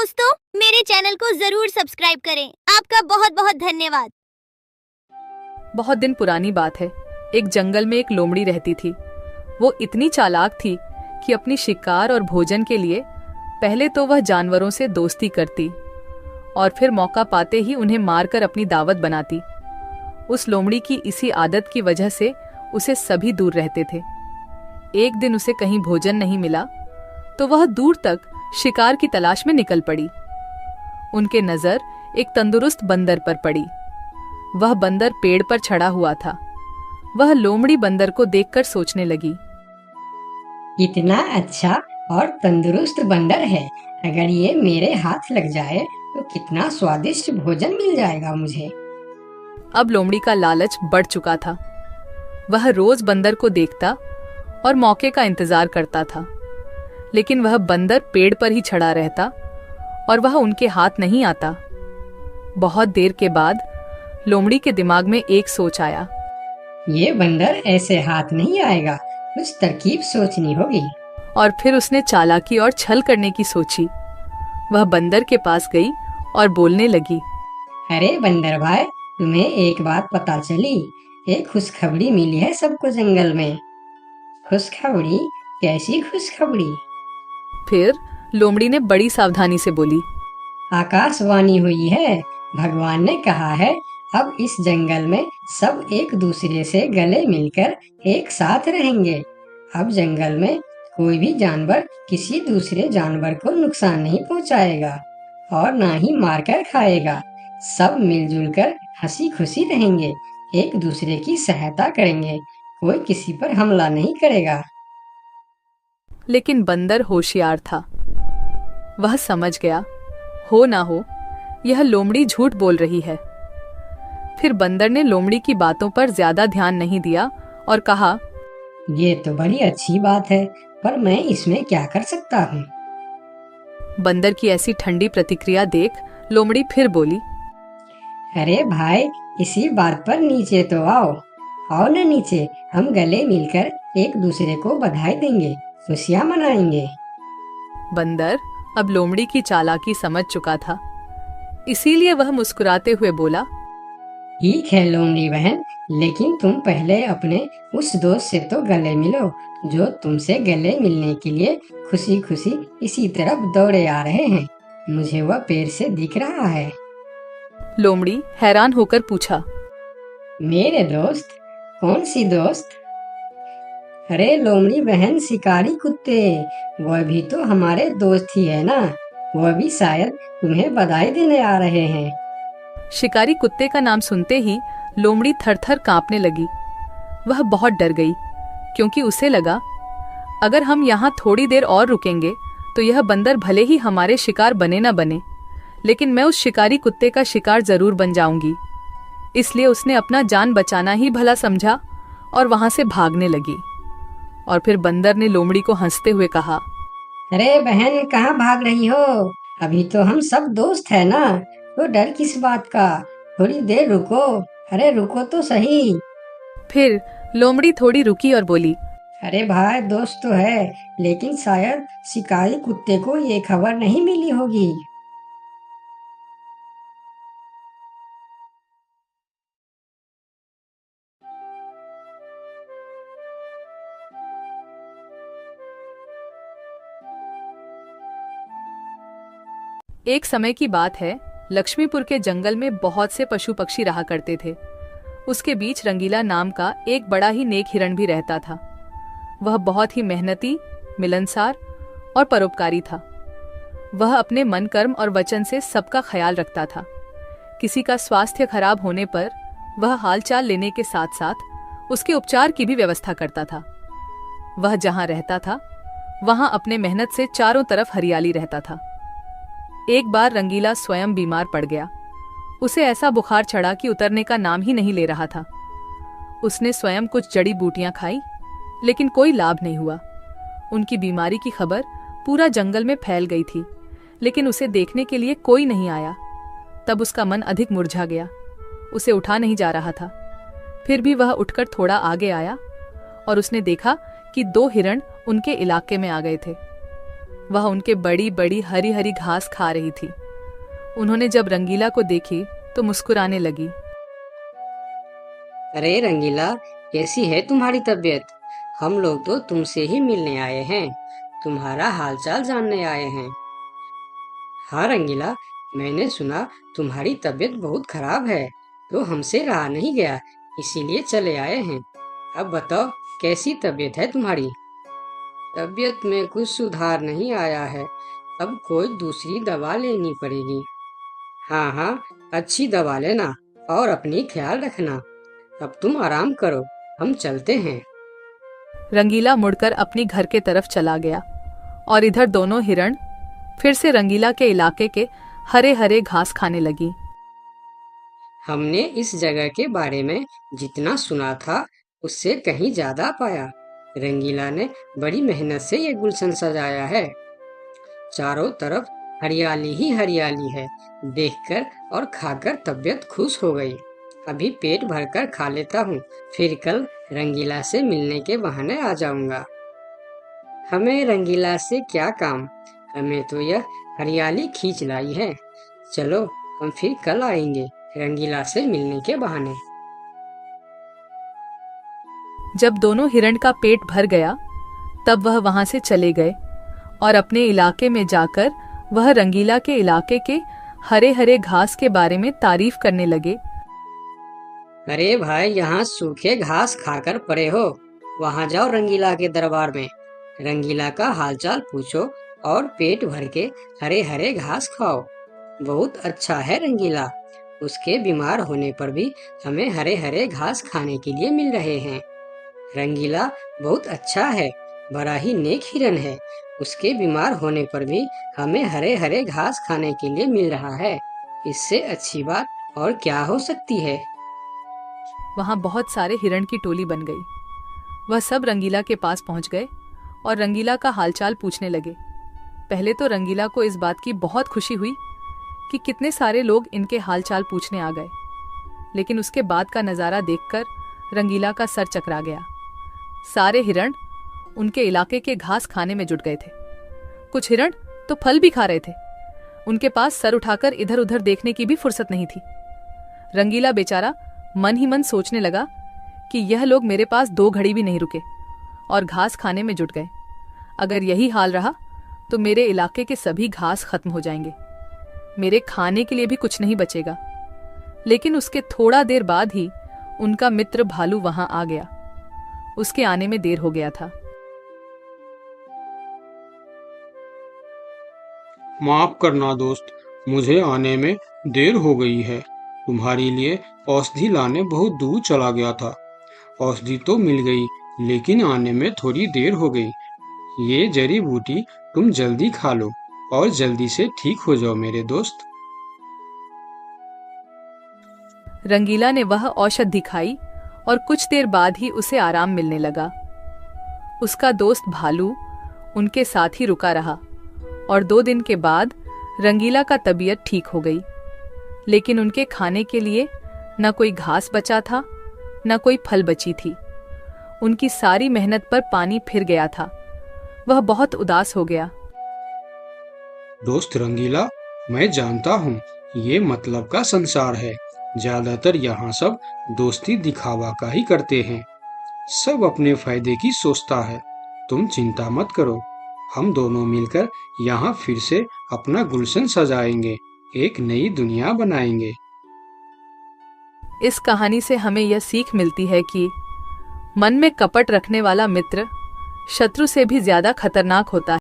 दोस्तों, मेरे चैनल को जरूर सब्सक्राइब करें। आपका बहुत बहुत धन्यवाद। बहुत दिन पुरानी बात है। एक जंगल में एक लोमड़ी रहती थी। वो इतनी चालाक थी कि अपनी शिकार और भोजन के लिए पहले तो वह जानवरों से दोस्ती करती और फिर मौका पाते ही उन्हें मारकर अपनी दावत बनाती। उस लोमड़ी की इसी आदत की वजह से उसे सभी दूर रहते थे। एक दिन उसे कहीं भोजन नहीं मिला तो वह दूर तक शिकार की तलाश में निकल पड़ी। उनके नजर एक तंदुरुस्त बंदर पर पड़ी। वह बंदर पेड़ पर चढ़ा हुआ था। वह लोमड़ी बंदर को देखकर सोचने लगी, इतना अच्छा और तंदुरुस्त बंदर है, अगर ये मेरे हाथ लग जाए तो कितना स्वादिष्ट भोजन मिल जाएगा मुझे। अब लोमड़ी का लालच बढ़ चुका था। वह रोज बंदर को देखता और मौके का इंतजार करता था, लेकिन वह बंदर पेड़ पर ही चढ़ा रहता और वह उनके हाथ नहीं आता। बहुत देर के बाद लोमड़ी के दिमाग में एक सोच आया। ये बंदर ऐसे हाथ नहीं आएगा, कुछ तरकीब सोचनी होगी। और फिर उसने चालाकी और छल करने की सोची। वह बंदर के पास गई और बोलने लगी, अरे बंदर भाई, तुम्हें एक बात पता चली? एक खुशखबरी मिली है सबको जंगल में। खुशखबरी? कैसी खुशखबरी? फिर लोमड़ी ने बड़ी सावधानी से बोली, आकाशवाणी हुई है। भगवान ने कहा है अब इस जंगल में सब एक दूसरे से गले मिलकर एक साथ रहेंगे। अब जंगल में कोई भी जानवर किसी दूसरे जानवर को नुकसान नहीं पहुंचाएगा और ना ही मारकर खाएगा। सब मिलजुल कर हंसी खुशी रहेंगे, एक दूसरे की सहायता करेंगे, कोई किसी पर हमला नहीं करेगा। लेकिन बंदर होशियार था। वह समझ गया, हो ना हो यह लोमड़ी झूठ बोल रही है। फिर बंदर ने लोमड़ी की बातों पर ज्यादा ध्यान नहीं दिया और कहा, ये तो बड़ी अच्छी बात है, पर मैं इसमें क्या कर सकता हूँ? बंदर की ऐसी ठंडी प्रतिक्रिया देख लोमड़ी फिर बोली, अरे भाई, इसी बात पर नीचे तो आओ। आओ ना नीचे, हम गले मिलकर एक दूसरे को बधाई देंगे, खुशियाँ मनाएंगे। बंदर अब लोमड़ी की चालाकी समझ चुका था, इसीलिए वह मुस्कुराते हुए बोला, ठीक है लोमड़ी बहन, लेकिन तुम पहले अपने उस दोस्त से तो गले मिलो जो तुमसे गले मिलने के लिए खुशी खुशी इसी तरफ दौड़े आ रहे हैं। मुझे वह पेड़ से दिख रहा है। लोमड़ी हैरान होकर पूछा, मेरे दोस्त? कौन सी दोस्त? अरे लोमड़ी बहन, शिकारी कुत्ते, वह भी तो हमारे दोस्त ही है ना। वह भी शायद तुम्हें बधाई देने आ रहे हैं। शिकारी कुत्ते का नाम सुनते ही लोमड़ी थर-थर कांपने लगी। वह बहुत डर गई, क्योंकि उसे लगा अगर हम यहाँ थोड़ी देर और रुकेंगे तो यह बंदर भले ही हमारे शिकार बने न बने, लेकिन मैं उस शिकारी कुत्ते का शिकार जरूर बन जाऊंगी। इसलिए उसने अपना जान बचाना ही भला समझा और वहां से भागने लगी। और फिर बंदर ने लोमड़ी को हंसते हुए कहा, अरे बहन, कहाँ भाग रही हो? अभी तो हम सब दोस्त है ना, तो डर किस बात का? थोड़ी देर रुको। अरे रुको तो सही। फिर लोमड़ी थोड़ी रुकी और बोली, अरे भाई, दोस्त तो है, लेकिन शायद शिकारी कुत्ते को ये खबर नहीं मिली होगी। एक समय की बात है, लक्ष्मीपुर के जंगल में बहुत से पशु पक्षी रहा करते थे। उसके बीच रंगीला नाम का एक बड़ा ही नेक हिरण भी रहता था। वह बहुत ही मेहनती, मिलनसार और परोपकारी था। वह अपने मन, कर्म और वचन से सबका ख्याल रखता था। किसी का स्वास्थ्य खराब होने पर वह हालचाल लेने के साथ साथ उसके उपचार की भी व्यवस्था करता था। वह जहां रहता था वहां अपने मेहनत से चारों तरफ हरियाली रहता था। एक बार रंगीला स्वयं बीमार पड़ गया। उसे ऐसा बुखार चढ़ा कि उतरने का नाम ही नहीं ले रहा था। उसने स्वयं कुछ जड़ी बूटियां खाई, लेकिन कोई लाभ नहीं हुआ। उनकी बीमारी की खबर पूरा जंगल में फैल गई थी, लेकिन उसे देखने के लिए कोई नहीं आया। तब उसका मन अधिक मुरझा गया। उसे उठा नहीं जा रहा था। फिर भी वह उठकर थोड़ा आगे आया और उसने देखा कि 2 हिरण उनके इलाके में आ गए थे। वह उनके बड़ी बड़ी हरी हरी घास खा रही थी। उन्होंने जब रंगीला को देखी तो मुस्कुराने लगी। अरे रंगीला, कैसी है तुम्हारी तबीयत? हम लोग तो तुमसे ही मिलने आए हैं, तुम्हारा हालचाल जानने आए हैं। हाँ रंगीला, मैंने सुना तुम्हारी तबीयत बहुत खराब है, तो हमसे रहा नहीं गया, इसीलिए चले आए हैं। अब बताओ, कैसी तबीयत है तुम्हारी? तबीयत में कुछ सुधार नहीं आया है, अब कोई दूसरी दवा लेनी पड़ेगी। हाँ हाँ, अच्छी दवा लेना और अपनी ख्याल रखना। अब तुम आराम करो, हम चलते हैं। रंगीला मुड़कर अपनी घर के तरफ चला गया और इधर दोनों हिरण फिर से रंगीला के इलाके के हरे हरे घास खाने लगी। हमने इस जगह के बारे में जितना सुना था उससे कहीं ज्यादा पाया। रंगीला ने बड़ी मेहनत से ये गुलशन सजाया है। चारों तरफ हरियाली ही हरियाली है। देखकर और खाकर तबीयत खुश हो गई। अभी पेट भरकर खा लेता हूँ, फिर कल रंगीला से मिलने के बहाने आ जाऊंगा। हमें रंगीला से क्या काम, हमें तो यह हरियाली खींच लाई है। चलो, हम फिर कल आएंगे रंगीला से मिलने के बहाने। जब दोनों हिरण का पेट भर गया तब वह वहां से चले गए और अपने इलाके में जाकर वह रंगीला के इलाके के हरे हरे घास के बारे में तारीफ करने लगे। अरे भाई, यहाँ सूखे घास खाकर पड़े हो, वहाँ जाओ रंगीला के दरबार में, रंगीला का हालचाल पूछो और पेट भर के हरे हरे घास खाओ। बहुत अच्छा है रंगीला, उसके बीमार होने पर भी हमें हरे हरे घास खाने के लिए मिल रहे हैं। रंगीला बहुत अच्छा है, बड़ा ही नेक हिरन है, उसके बीमार होने पर भी हमें हरे हरे घास खाने के लिए मिल रहा है। इससे अच्छी बात और क्या हो सकती है। वहां बहुत सारे हिरण की टोली बन गई। वह सब रंगीला के पास पहुंच गए और रंगीला का हालचाल पूछने लगे। पहले तो रंगीला को इस बात की बहुत खुशी हुई कि कितने सारे लोग इनके हालचाल पूछने आ गए, लेकिन उसके बाद का नज़ारा देखकर रंगीला का सर चकरा गया। सारे हिरण उनके इलाके के घास खाने में जुट गए थे। कुछ हिरण तो फल भी खा रहे थे। उनके पास सर उठाकर इधर उधर देखने की भी फुर्सत नहीं थी। रंगीला बेचारा मन ही मन सोचने लगा कि यह लोग मेरे पास 2 घड़ी भी नहीं रुके और घास खाने में जुट गए। अगर यही हाल रहा तो मेरे इलाके के सभी घास खत्म हो जाएंगे, मेरे खाने के लिए भी कुछ नहीं बचेगा। लेकिन उसके थोड़ा देर बाद ही उनका मित्र भालू वहां आ गया। उसके आने में देर हो गया था। माफ करना दोस्त, मुझे आने में देर हो गई है। तुम्हारे लिए औषधि लाने बहुत दूर चला गया था। औषधि तो मिल गई, लेकिन आने में थोड़ी देर हो गई। ये जड़ी बूटी तुम जल्दी खा लो और जल्दी से ठीक हो जाओ मेरे दोस्त। रंगीला ने वह औषधि खाई और कुछ देर बाद ही उसे आराम मिलने लगा। उसका दोस्त भालू उनके साथ ही रुका रहा और 2 दिन के बाद रंगीला का तबीयत ठीक हो गई। लेकिन उनके खाने के लिए न कोई घास बचा था, न कोई फल बची थी। उनकी सारी मेहनत पर पानी फिर गया था। वह बहुत उदास हो गया। दोस्त रंगीला, मैं जानता हूँ ये मतलब का संसार है। ज्यादातर यहाँ सब दोस्ती दिखावा का ही करते हैं। सब अपने फायदे की सोचता है। तुम चिंता मत करो, हम दोनों मिलकर यहाँ फिर से अपना गुलशन सजाएंगे, एक नई दुनिया बनाएंगे। इस कहानी से हमें यह सीख मिलती है कि मन में कपट रखने वाला मित्र शत्रु से भी ज्यादा खतरनाक होता है।